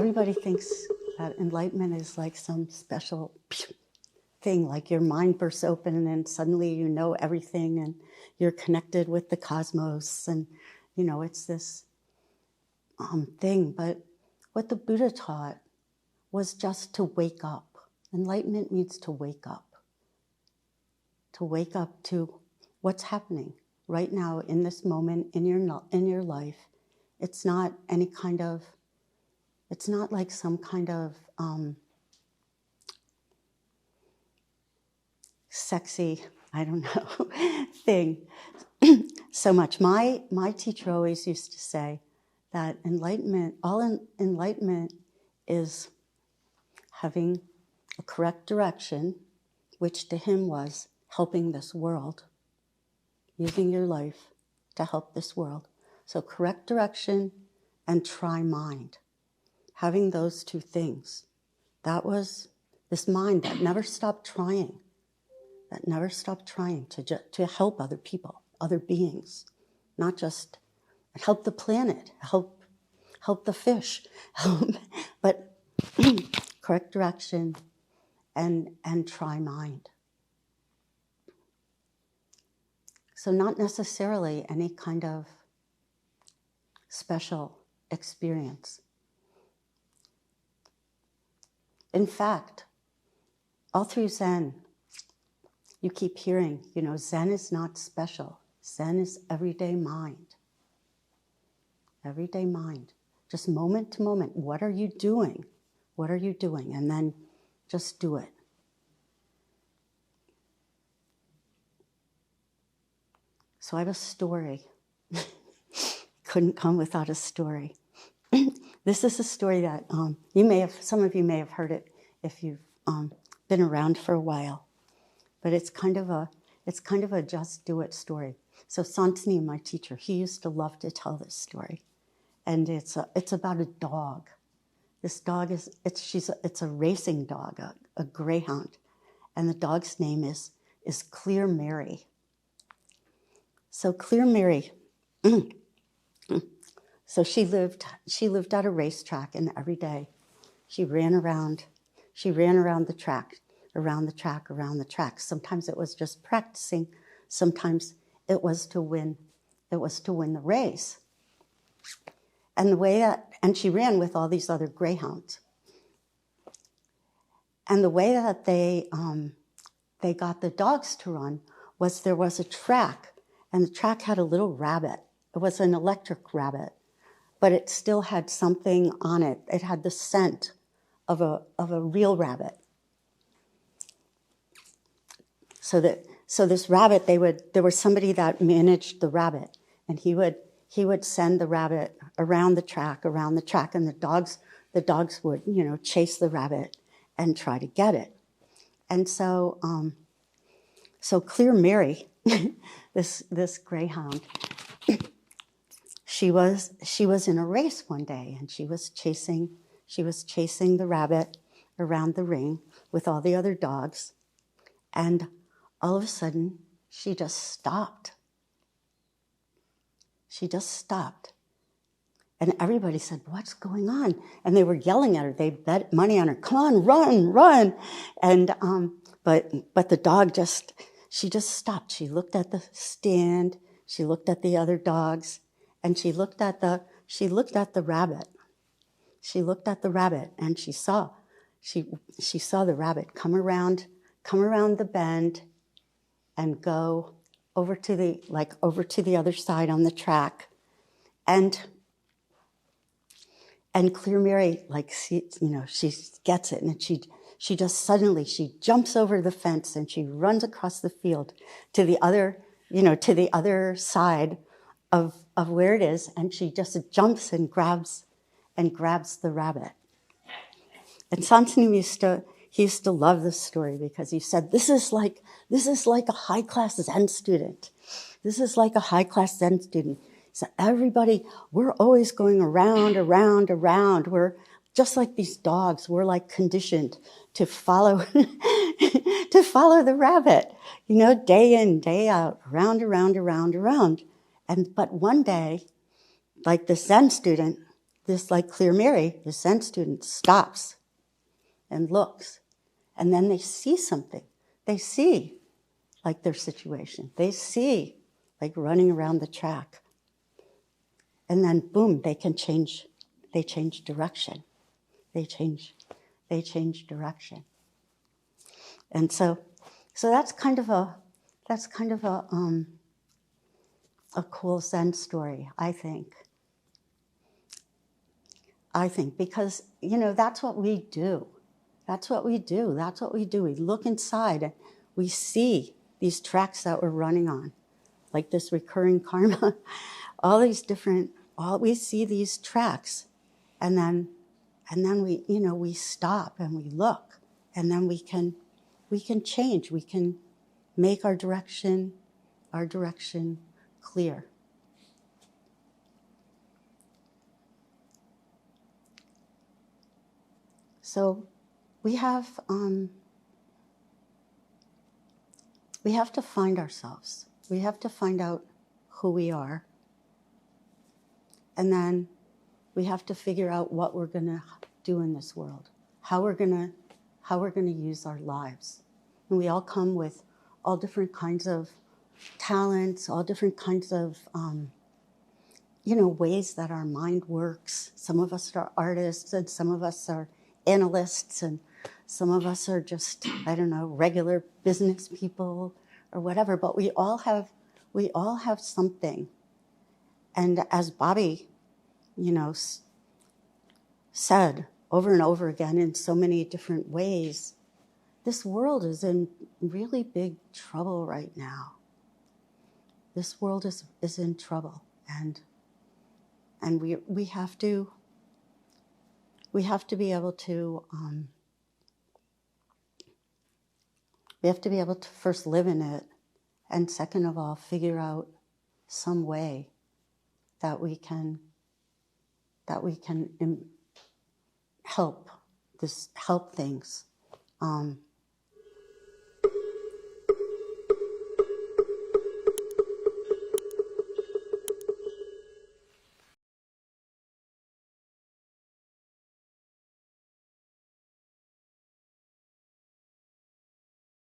everybody thinks that enlightenment is like some special thing, like your mind bursts open and then suddenly you know everything and you're connected with the cosmos and, you know, it's this thing. But what the Buddha taught was just to wake up. Enlightenment means to wake up to what's happening right now in this moment in your life. It's not any kind of, it's not like some kind of sexy, I don't know, thing so much. My teacher always used to say that enlightenment, enlightenment is having a correct direction, which to him was helping this world, using your life to help this world. So correct direction and try mind. Having those two things. That was this mind that never stopped trying, to help other people, other beings, not just help the planet, help the fish, but correct direction and try mind. So not necessarily any kind of special experience. In fact, all through Zen, you keep hearing, you know, Zen is not special. Zen is everyday mind. Everyday mind. Just moment to moment. What are you doing? What are you doing? And then just do it. So I have a story. Couldn't come without a story. This is a story that some of you may have heard it if you've been around for a while. But it's kind of a just do it story. So Santini, my teacher, he used to love to tell this story. And it's about a dog. This dog it's a racing dog, a greyhound. And the dog's name is Clear Mary. So Clear Mary, so she lived at a racetrack, and every day she ran around the track, around the track. Sometimes it was just practicing, sometimes it was to win the race. And she ran with all these other greyhounds. And the way that they got the dogs to run was there was a track, and the track had a little rabbit. It was an electric rabbit, but it still had something on it. It had the scent of a real rabbit. So this rabbit, there was somebody that managed the rabbit, and he would send the rabbit around the track, and the dogs would, you know, chase the rabbit and try to get it. And so Clear Mary, this greyhound, she was in a race one day, and she was chasing the rabbit around the ring with all the other dogs, and all of a sudden she just stopped. And everybody said, "What's going on?" And they were yelling at her. They bet money on her. "Come on, run!" And but the dog she just stopped. She looked at the stand. She looked at the other dogs, and she looked at the rabbit. She looked at the rabbit, and she saw the rabbit come around the bend, and go over to the other side on the track, and Clear Mary, she gets it, and she just suddenly jumps over the fence and she runs across the field to the other side of where it is, and she just jumps and grabs the rabbit. And Santini used to love this story because he said, this is like a high-class Zen student. This is like a high-class Zen student. So everybody, we're always going around. We're just like these dogs. We're like conditioned to follow the rabbit, day in, day out, around. But one day, like the Zen student, this like Clear Mary, the Zen student, stops and looks, and then they see something. They see like their situation. They see like running around the track. And then boom, they change direction. They change direction. And so that's kind of a cool Zen story, I think. Because, that's what we do. That's what we do. We look inside and we see these tracks that we're running on, like this recurring karma, we see these tracks, and then we stop and we look, and then we can change. We can make our direction clear. So we have to find ourselves. We have to find out who we are. And then we have to figure out what we're going to do in this world, how we're going to use our lives. And we all come with all different kinds of talents, all different kinds of ways that our mind works. Some of us are artists, and some of us are analysts, and some of us are just, regular business people or whatever. But we all have something. And as Bobby, said over and over again in so many different ways, this world is in really big trouble right now. This world is in trouble, and we have to be able to first live in it, and second of all, figure out some way that we can help things.